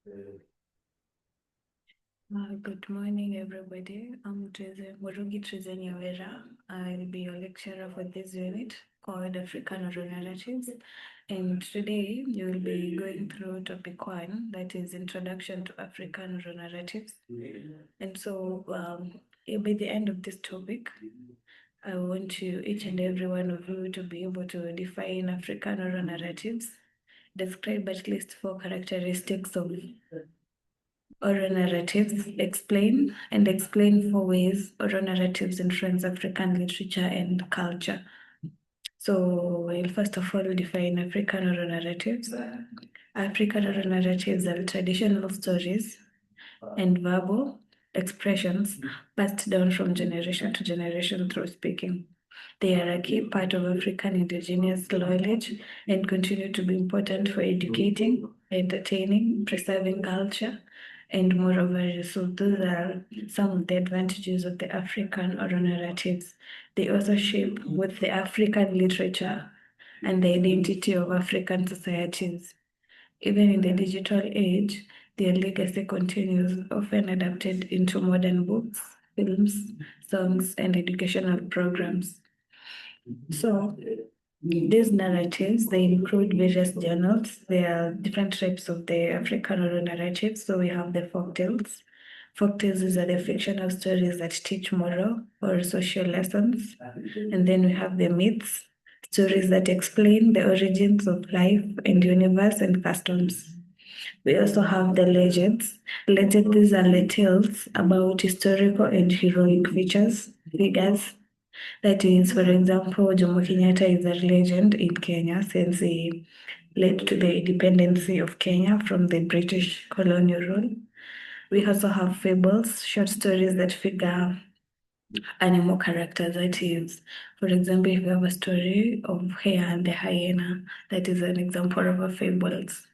Good morning, everybody. I'm Murugi Trezenya. I'll be your lecturer for this unit called African Oral Narratives. And today you will be going through topic 1, that is Introduction to African Oral Narratives. And so by the end of this topic, I want you, each and every one of you, to be able to define African oral narratives, describe at least 4 characteristics of oral narratives, explain 4 ways oral narratives influence African literature and culture. So we'll first of all define African oral narratives. African oral narratives are traditional stories and verbal expressions passed down from generation to generation through speaking. They are a key part of African indigenous knowledge and continue to be important for educating, entertaining, preserving culture, and moral values. So those are some of the advantages of the African oral narratives. They also shape both the African literature and the identity of African societies. Even in the digital age, their legacy continues, often adapted into modern books, films, songs, and educational programs. So these narratives, they include various journals. There are different types of the African oral narratives. So we have the folktales. Folktales are the fictional stories that teach moral or social lessons. And then we have the myths, stories that explain the origins of life and universe and customs. We also have the legends. Legends, these are the tales about historical and heroic figures. That is, for example, Jomo Kenyatta is a legend in Kenya since he led to the independence of Kenya from the British colonial rule. We also have fables, short stories that figure animal characters. That is, for example, if you have a story of Hare and the hyena, that is an example of a fables.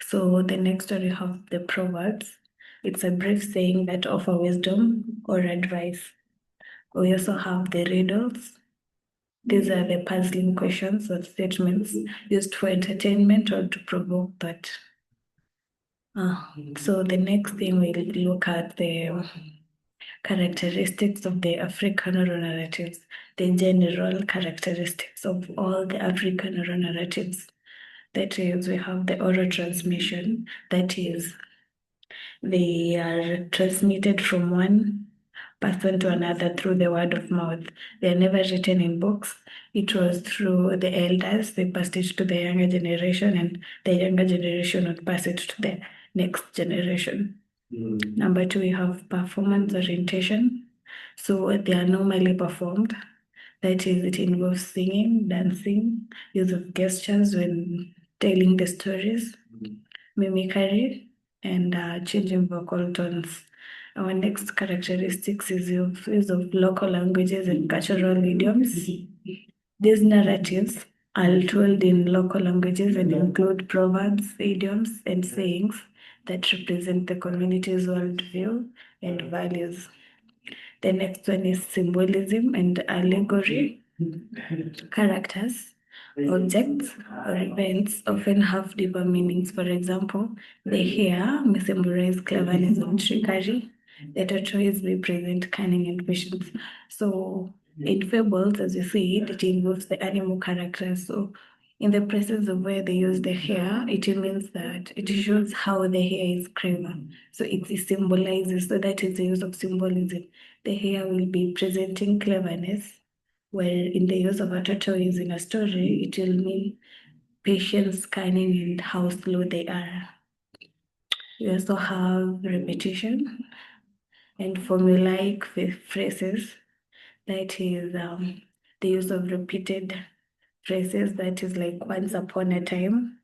So the next story we have the proverbs. It's a brief saying that offer wisdom or advice. We also have the riddles. These are the puzzling questions or statements used for entertainment or to provoke thought. So the next thing we'll look at the characteristics of the African oral narratives, the general characteristics of all the African oral narratives. That is, we have the oral transmission, that is, they are transmitted from one person to another through the word of mouth. They are never written in books. It was through the elders, they passed it to the younger generation, and the younger generation would pass it to the next generation. Number 2, we have performance orientation. So they are normally performed. That is, it involves singing, dancing, use of gestures when telling the stories, mimicry, and changing vocal tones. Our next characteristics is the use of local languages and cultural idioms. These narratives are told in local languages and include proverbs, idioms, and sayings that represent the community's worldview and values. The next one is symbolism and allegory. Characters, objects, or events often have deeper meanings. For example, the hare may symbolize cleverness and trickery. The tortoise represent cunning and patience. So in fables, as you see, it involves the animal characters. So in the places of where they use the hare, it means that it shows how the hare is clever. So it symbolizes, so that is the use of symbolism. The hare will be presenting cleverness, while in the use of a tortoise in a story, it will mean patience, cunning, and how slow they are. We also have repetition and formulaic phrases. That is the use of repeated phrases. That is like once upon a time.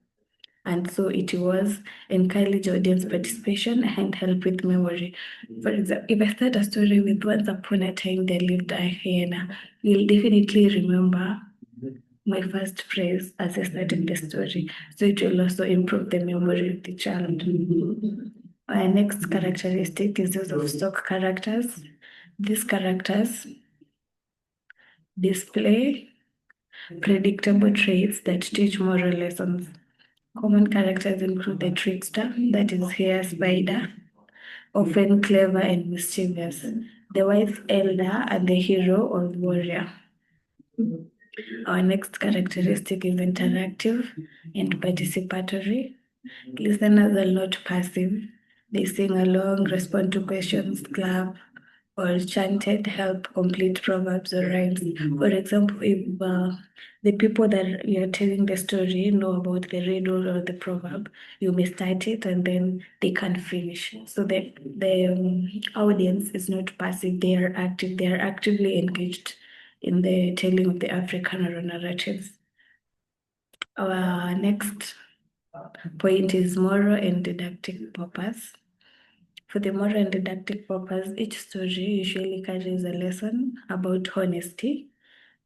And so it was encourage audience participation and help with memory. For example, if I start a story with once upon a time there lived a hyena, you'll definitely remember my first phrase as I started the story. So it will also improve the memory of the child. Our next characteristic is use of stock characters. These characters display predictable traits that teach moral lessons. Common characters include the trickster, that is here Spider, often clever and mischievous, the wise elder, and the hero or warrior. Our next characteristic is interactive and participatory. Listeners are not passive. They sing along, respond to questions, clap, or chanted, help complete proverbs or rhymes. For example, if the people that you're telling the story know about the riddle or the proverb, you may start it and then they can finish. So the audience is not passive, they are active, they are actively engaged in the telling of the African oral narratives. Our next point is moral and didactic purpose. For the moral and didactic purpose, each story usually carries a lesson about honesty,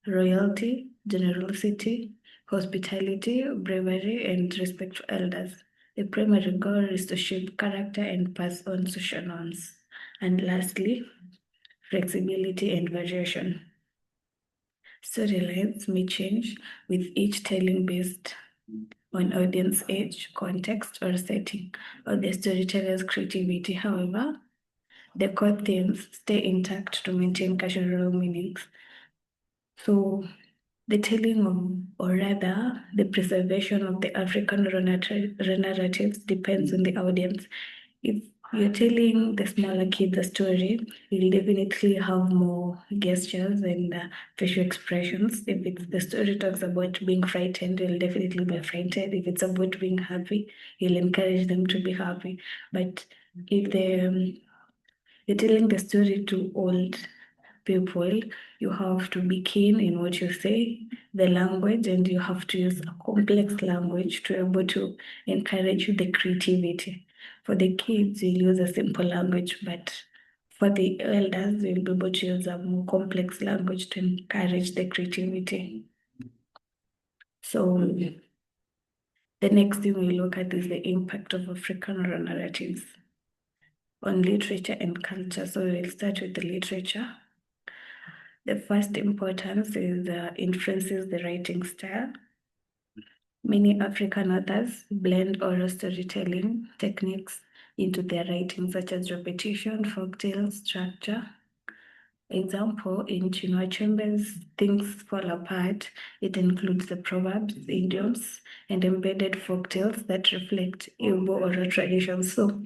loyalty, generosity, hospitality, bravery, and respect for elders. The primary goal is to shape character and pass on social norms. And lastly, flexibility and variation. Storylines may change with each telling based on audience age, context, or setting, or the storyteller's creativity. However, the core themes stay intact to maintain cultural meanings. So the telling of, or rather, the preservation of the African narratives depends on the audience. If you're telling the smaller kids a story, you'll definitely have more gestures and facial expressions. If it's the story talks about being frightened, you'll definitely be frightened. If it's about being happy, you'll encourage them to be happy. But if you're telling the story to old people, you have to be keen in what you say, the language, and you have to use a complex language to be able to encourage the creativity. For the kids, you'll use a simple language, but for the elders, you'll be able to use a more complex language to encourage the creativity. So the next thing we look at is the impact of African oral narratives on literature and culture. So we'll start with the literature. The first importance is influences the writing style. Many African authors blend oral storytelling techniques into their writing, such as repetition, folktale, structure. Example, in Chinua Achebe's Things Fall Apart, it includes the proverbs, idioms, and embedded folktales that reflect Igbo oral traditions. So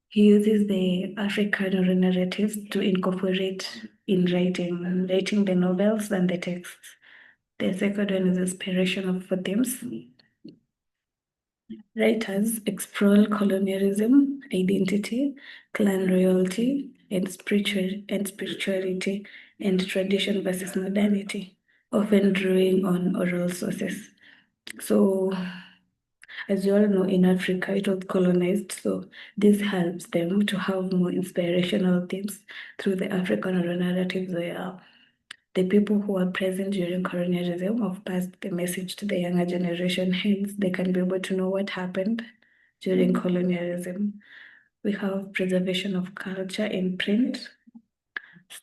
he uses the African oral narratives to incorporate in writing the novels and the texts. The second one is inspiration for themes. Writers explore colonialism, identity, clan royalty, and spirituality, and tradition versus modernity, often drawing on oral sources. So, as you all know, in Africa, it was colonized, so this helps them to have more inspirational themes through the African oral narratives where the people who are present during colonialism have passed the message to the younger generation, hence they can be able to know what happened during colonialism. We have preservation of culture in print.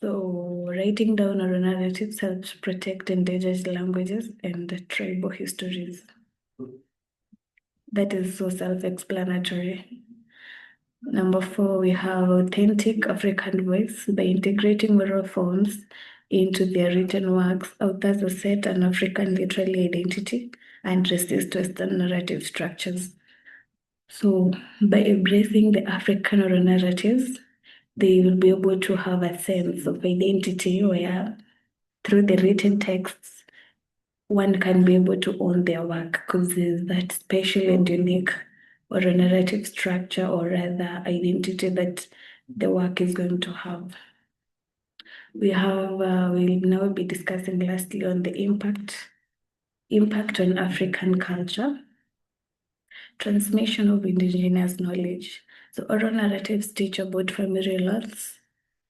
So writing down oral narratives helps protect endangered languages and tribal histories. That is so self-explanatory. Number 4, we have authentic African voice. By integrating oral forms into their written works, authors assert an African literary identity and resist Western narrative structures. So, by embracing the African oral narratives, they will be able to have a sense of identity where, through the written texts, one can be able to own their work because there's that special and unique or a narrative structure or rather identity that the work is going to have. We'll now be discussing lastly on the impact on African culture, transmission of indigenous knowledge. So oral narratives teach about family laws,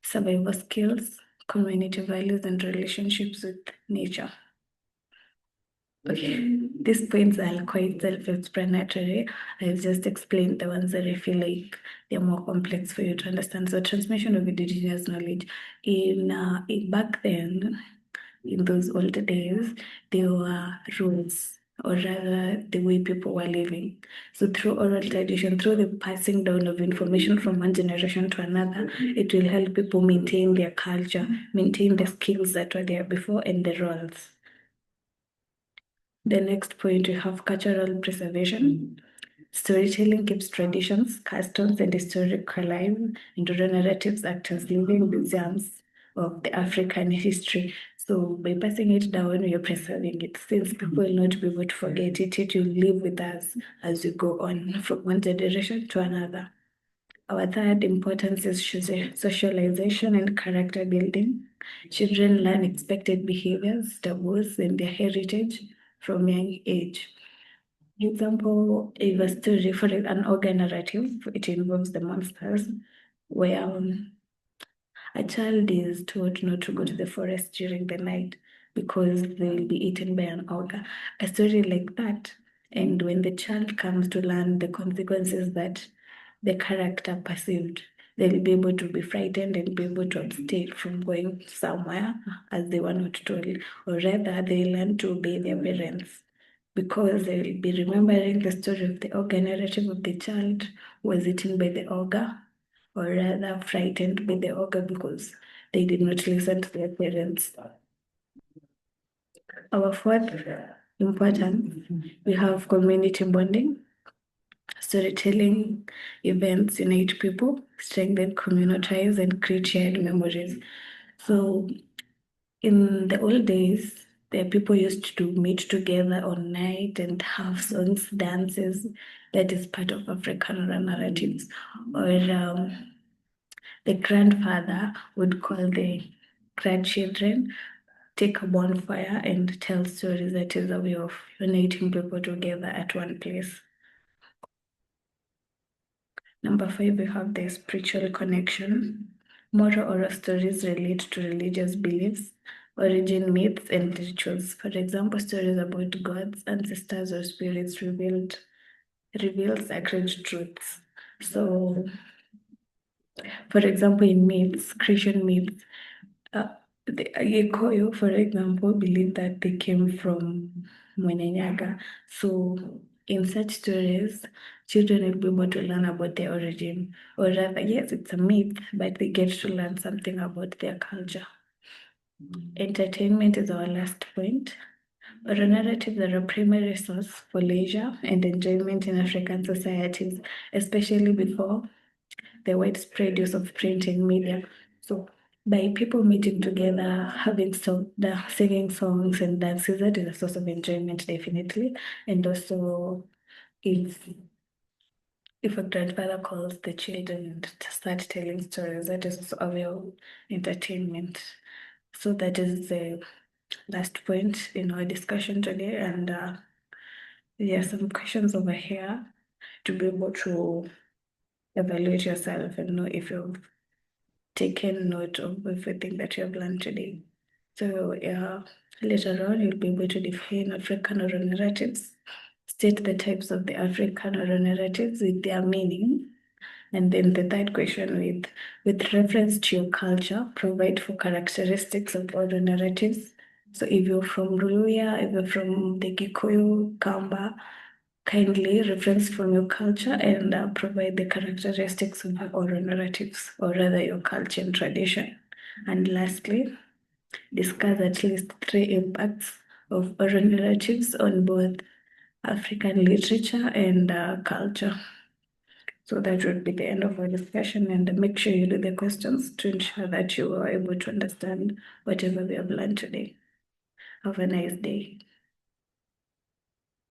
survival skills, community values, and relationships with nature. Okay, these points are quite self-explanatory. I've just explained the ones that I feel like they're more complex for you to understand. So transmission of indigenous knowledge. In back then, in those old days, there were rules or rather the way people were living. So through oral tradition, through the passing down of information from one generation to another, it will help people maintain their culture, maintain the skills that were there before and the roles. The next point, we have cultural preservation. Storytelling keeps traditions, customs, and historical alive, and oral narratives act as living museums of the African history. So by passing it down, we are preserving it. Since people will not be able to forget it, it will live with us as we go on from one generation to another. Our third importance is socialization and character building. Children learn expected behaviors, taboos, and their heritage from young age. Example, if a story for an organ narrative, it involves the monsters, where a child is told not to go to the forest during the night because they will be eaten by an ogre. A story like that. And when the child comes to learn the consequences that the character perceived, they'll be able to be frightened and be able to abstain from going somewhere as they were not told, or rather, they learn to obey their parents because they will be remembering the story of the ogre narrative of the child was eaten by the ogre, or rather frightened by the ogre because they did not listen to their parents. Our fourth importance, we have community bonding. Storytelling events unite people, strengthen communal ties, and create shared memories. So in the old days, the people used to meet together on night and have songs, dances. That is part of African oral narratives. Or the grandfather would call the grandchildren, take a bonfire, and tell stories. That is a way of uniting people together at one place. Number 5, we have the spiritual connection. Moral oral stories relate to religious beliefs, origin myths, and rituals. For example, stories about gods, ancestors, or spirits reveal sacred truths. So, for example, in myths, Christian myths, the Gikuyu, for example, believe that they came from Mwenenyaga. So, in such stories, children will be able to learn about their origin, or rather, yes, it's a myth, but they get to learn something about their culture. Entertainment is our last point. Oral narratives are a primary source for leisure and enjoyment in African societies, especially before the widespread use of printing media. So by people meeting together, having singing songs and dances, that is a source of enjoyment, definitely. And also, if a grandfather calls the children and start telling stories, that is also a way of entertainment. So that is the last point in our discussion today. And there are some questions over here to be able to evaluate yourself and know if you've taken note of everything that you have learned today. So later on, you'll be able to define African oral narratives, state the types of the African oral narratives with their meaning, and then the third question with reference to your culture, provide for characteristics of oral narratives. So if you're from Luya, if you're from the Gikuyu, Kamba, kindly reference from your culture and provide the characteristics of your oral narratives, or rather your culture and tradition. And lastly, discuss at least 3 impacts of oral narratives on both African literature and culture. So that would be the end of our discussion, and make sure you do the questions to ensure that you are able to understand whatever we have learned today. Have a nice day.